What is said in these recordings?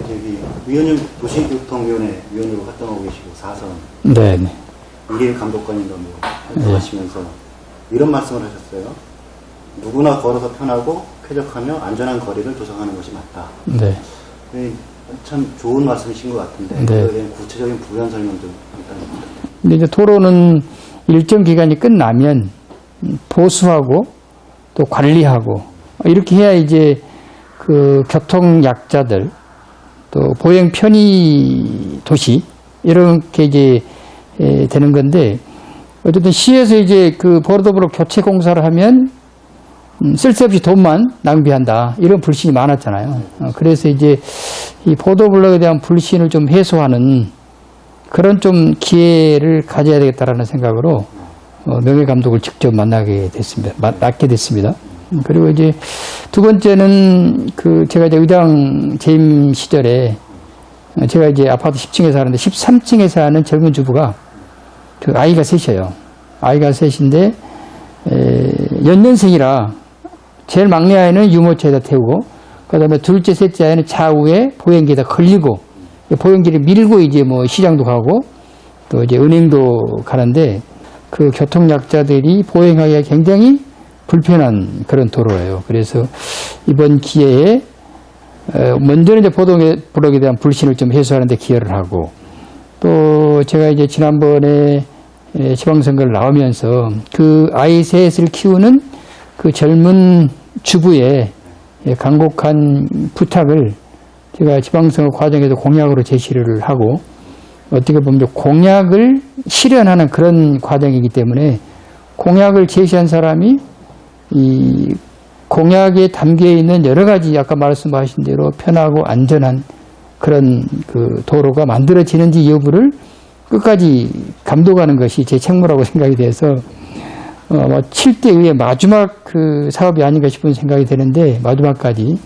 여기 위원님 도시교통위원회 위원으로 활동하고 계시고 4선 네. 일일 감독관인가 뭐 활동하시면서 이런 말씀을 하셨어요. 누구나 걸어서 편하고 쾌적하며 안전한 거리를 조성하는 것이 맞다. 네. 참 좋은 말씀이신 것 같은데 네. 그에 대한 구체적인 부연 설명 좀 간단히 부탁드립니다. 근데 이제 도로는 일정 기간이 끝나면 보수하고 또 관리하고 이렇게 해야 이제 그 교통 약자들 또 보행 편의 도시 이렇게 이제 되는 건데 어쨌든 시에서 이제 그 도로 교체 공사를 하면 쓸데없이 돈만 낭비한다 이런 불신이 많았잖아요. 그래서 이제 이 보도블록에 대한 불신을 좀 해소하는 그런 좀 기회를 가져야 되겠다라는 생각으로 명예감독을 직접 맡게 됐습니다. 그리고 이제 두 번째는 그 제가 이제 의장 재임 시절에 제가 이제 아파트 10층에 사는데 13층에 사는 젊은 주부가 그 아이가 셋이에요. 아이가 셋인데 연년생이라 제일 막내 아이는 유모차에다 태우고 그다음에 둘째, 셋째 아이는 좌우에 보행기에다 걸리고 보행기를 밀고 이제 뭐 시장도 가고 또 이제 은행도 가는데 그 교통약자들이 보행하기가 굉장히 불편한 그런 도로예요. 그래서 이번 기회에 먼저는 이제 보도블록에 대한 불신을 좀 해소하는 데 기여를 하고 또 제가 이제 지난번에 지방선거를 나오면서 그 아이 셋을 키우는 그 젊은 주부의 간곡한 부탁을 제가 지방선거 과정에서 공약으로 제시를 하고 어떻게 보면 공약을 실현하는 그런 과정이기 때문에 공약을 제시한 사람이 이 공약에 담겨 있는 여러 가지 아까 말씀하신 대로 편하고 안전한 그런 그 도로가 만들어지는지 여부를 끝까지 감독하는 것이 제 책무라고 생각이 돼서 7대 의회 마지막 그 사업이 아닌가 싶은 생각이 드는데 마지막까지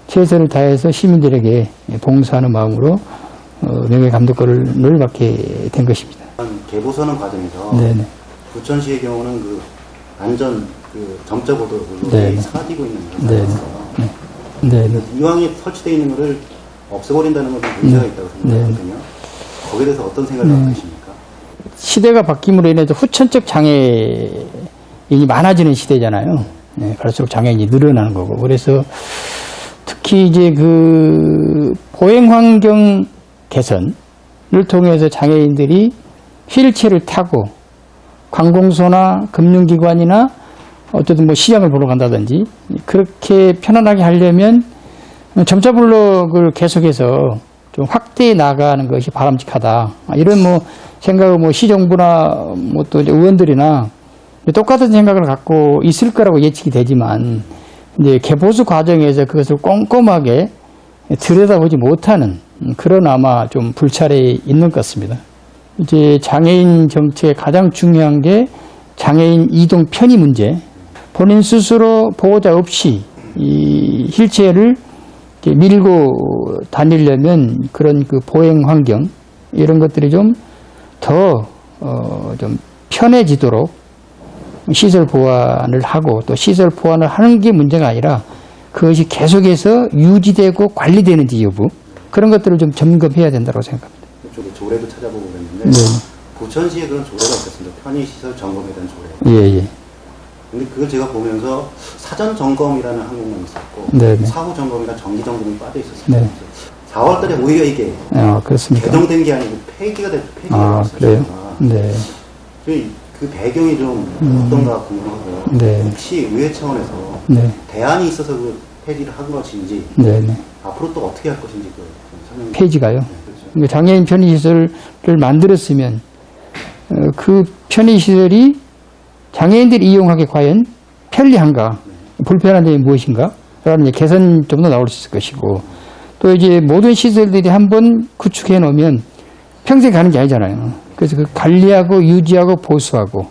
최선을 다해서 시민들에게 봉사하는 마음으로 명예감독권을 받게 된 것입니다. 개보선언 과정에서 네네. 부천시의 경우는 그 안전 그 점자 보도블록이 사라지고 있는 네. 상황에서 이왕에 설치되어 있는 것을 없애버린다는 것은 문제가 있다고 생각하거든요. 거기에 대해서 어떤 생각을 갖고 계십니까? 시대가 바뀜으로 인해서 후천적 장애인이 많아지는 시대잖아요. 네, 갈수록 장애인이 늘어나는 거고. 그래서 특히 이제 그 보행 환경 개선을 통해서 장애인들이 휠체어를 타고 관공서나 금융기관이나 어쨌든 뭐 시장을 보러 간다든지 그렇게 편안하게 하려면 점자 블록을 계속해서 좀 확대해 나가는 것이 바람직하다. 이런 뭐 생각을 뭐 시정부나 뭐 또 의원들이나 똑같은 생각을 갖고 있을 거라고 예측이 되지만 이제 개보수 과정에서 그것을 꼼꼼하게 들여다보지 못하는 그런 아마 좀 불찰이 있는 것 같습니다. 이제 장애인 정책의 가장 중요한 게 장애인 이동 편의 문제. 본인 스스로 보호자 없이 이 휠체어를 밀고 다니려면 그런 그 보행 환경 이런 것들이 좀 더 좀 편해지도록 시설 보완을 하고 또 시설 보완을 하는 게 문제가 아니라 그것이 계속해서 유지되고 관리되는지 여부 그런 것들을 좀 점검해야 된다고 생각합니다. 그쪽에 조례도 찾아보고 그랬는데 부천시에 그런 조례가 없었습니다. 편의시설 점검에 대한 조례. 예예. 근데 그걸 제가 보면서 사전 점검이라는 항목만 있었고 네네. 사후 점검이나 정기 점검이 빠져 있었습니다. 네. 4월달에 오히려 이게 그렇습니까? 개정된 게 아니고 폐기가 됐어요. 그래요? 네. 그 배경이 좀 어떤가 궁금하고요. 네. 혹시 의회 차원에서 대안이 있어서 그 폐지를 한 것인지 앞으로 또 어떻게 할 것인지 좀 설명. 폐지가요? 네, 그렇죠. 그러니까 장애인 편의시설을 만들었으면 그 편의시설이 장애인들이 이용하기 과연 편리한가, 불편한 점이 무엇인가, 라는 개선 점도 나올 수 있을 것이고, 또 이제 모든 시설들이 한번 구축해 놓으면 평생 가는 게 아니잖아요. 그래서 그 관리하고 유지하고 보수하고,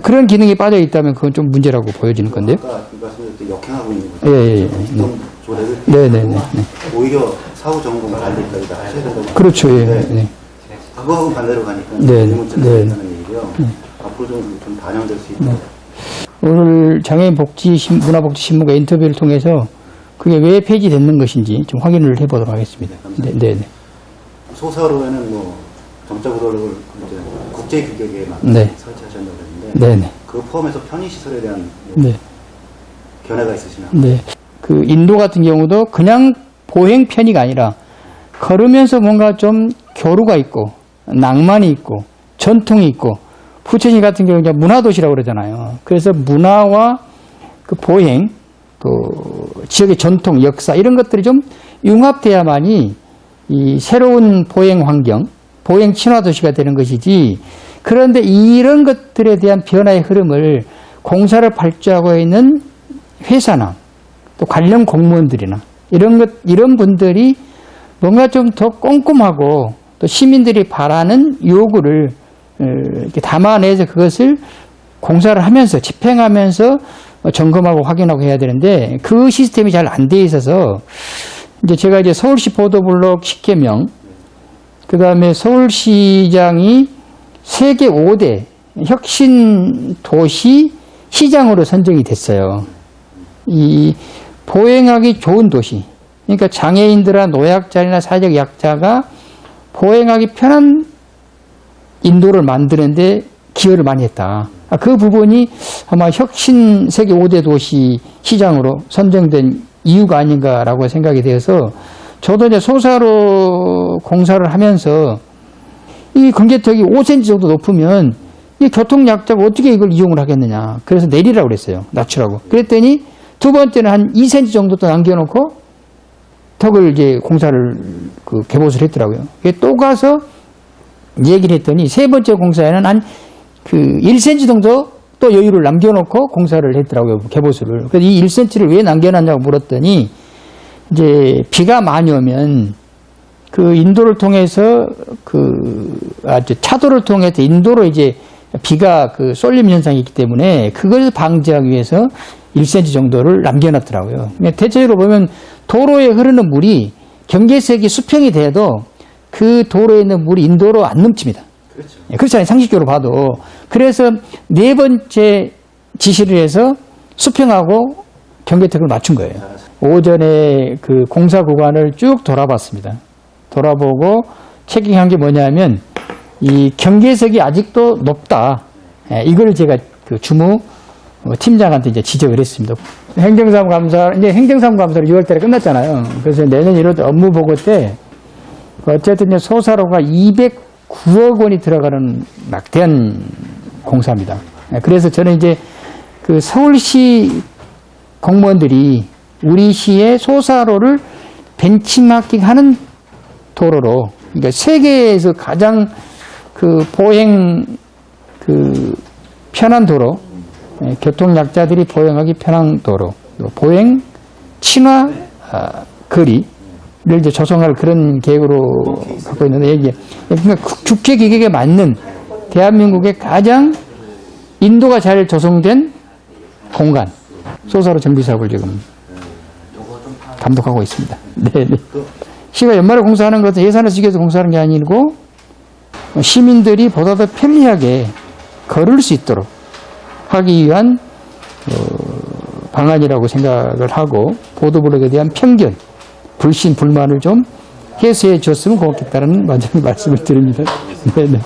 그런 기능이 빠져 있다면 그건 좀 문제라고 보여지는 건데요. 아까 말씀드렸듯이 역행하고 있는 거죠. 조례를 네네네. 오히려 사후 점검 관리까지 다 하셔야 된다고. 그렇죠. 그거하고 반대로 가니까 네. 문제가 있다는 얘기요. 앞으로 좀 반영될 수 있도록. 오늘 장애인 문화복지신문과 인터뷰를 통해서 그게 왜 폐지됐는 것인지 좀 확인을 해보도록 하겠습니다. 감사합니다. 네, 네, 네. 소사로에는 뭐 정자구도를 이제 국제 규격에 맞게 네. 설치하신다고 그랬는데 네, 네. 그 포함해서 편의 시설에 대한 네. 견해가 있으시나요? 네. 그 인도 같은 경우도 그냥 보행 편의가 아니라 걸으면서 뭔가 좀 교류가 있고 낭만이 있고 전통이 있고 푸체니 같은 경우 이제 문화도시라고 그러잖아요. 그래서 문화와 그 보행 또 지역의 전통, 역사 이런 것들이 좀 융합돼야만이 이 새로운 보행 환경, 보행 친화 도시가 되는 것이지. 그런데 이런 것들에 대한 변화의 흐름을 공사를 발주하고 있는 회사나 또 관련 공무원들이나 이런 분들이 뭔가 좀 더 꼼꼼하고 또 시민들이 바라는 요구를 이렇게 담아내서 그것을 공사를 하면서 집행하면서 점검하고 확인하고 해야 되는데 그 시스템이 잘 안 돼 있어서 이제 제가 이제 서울시 보도블록 10개명 그 다음에 서울시장이 세계 5대 혁신 도시 시장으로 선정이 됐어요. 이 보행하기 좋은 도시. 그러니까 장애인들이나 노약자나 사회적 약자가 보행하기 편한 인도를 만드는데 기여를 많이 했다. 그 부분이 아마 혁신 세계 5대 도시 시장으로 선정된 이유가 아닌가라고 생각이 되어서 저도 이제 소사로 공사를 하면서 이 경계턱이 5cm 정도 높으면 이 교통약자가 어떻게 이걸 이용을 하겠느냐. 그래서 내리라고 그랬어요. 낮추라고. 그랬더니 두 번째는 한 2cm 정도 또 남겨놓고 턱을 이제 공사를 개봇을 했더라고요. 또 가서 얘기를 했더니 세 번째 공사에는 한 1cm 정도 또 여유를 남겨놓고 공사를 했더라고요. 개봇을. 그래서 이 1cm를 왜 남겨놨냐고 물었더니 이제 비가 많이 오면 그 인도를 통해서 차도를 통해서 인도로 이제 비가 쏠림 현상이 있기 때문에 그걸 방지하기 위해서 1cm 정도를 남겨놨더라고요. 대체적으로 보면 도로에 흐르는 물이 경계색이 수평이 돼도 그 도로에 있는 물이 인도로 안 넘칩니다. 그렇죠. 그렇잖아요. 상식적으로 봐도. 그래서 네 번째 지시를 해서 수평하고 경계턱을 맞춘 거예요. 오전에 그 공사 구간을 쭉 돌아봤습니다. 돌아보고 체킹한 게 뭐냐면 이 경계석이 아직도 높다. 이걸 제가 그 주무 팀장한테 이제 지적을 했습니다. 이제 행정사무감사를 6월달에 끝났잖아요. 그래서 내년 1월 업무 보고 때 어쨌든 이제 소사로가 209억 원이 들어가는 막대한 공사입니다. 그래서 저는 이제 그 서울시 공무원들이 우리 시의 소사로를 벤치마킹하는 도로로, 그러니까 세계에서 가장 보행 편한 도로, 교통약자들이 보행하기 편한 도로, 보행 친화 거리를 이제 조성할 그런 계획으로 갖고 있는데, 이게 그러니까 국제 규격에 맞는 대한민국의 가장 인도가 잘 조성된 공간, 소사로 정비 사업을 지금 감독하고 있습니다. 네. 시가 연말에 공사하는 것은 예산을 쓰기위해서 공사하는 게 아니고 시민들이 보다 더 편리하게 걸을 수 있도록 하기 위한 방안이라고 생각을 하고 보도블록에 대한 편견, 불신, 불만을 좀 해소해 줬으면 고맙겠다는 말씀을 드립니다. 네.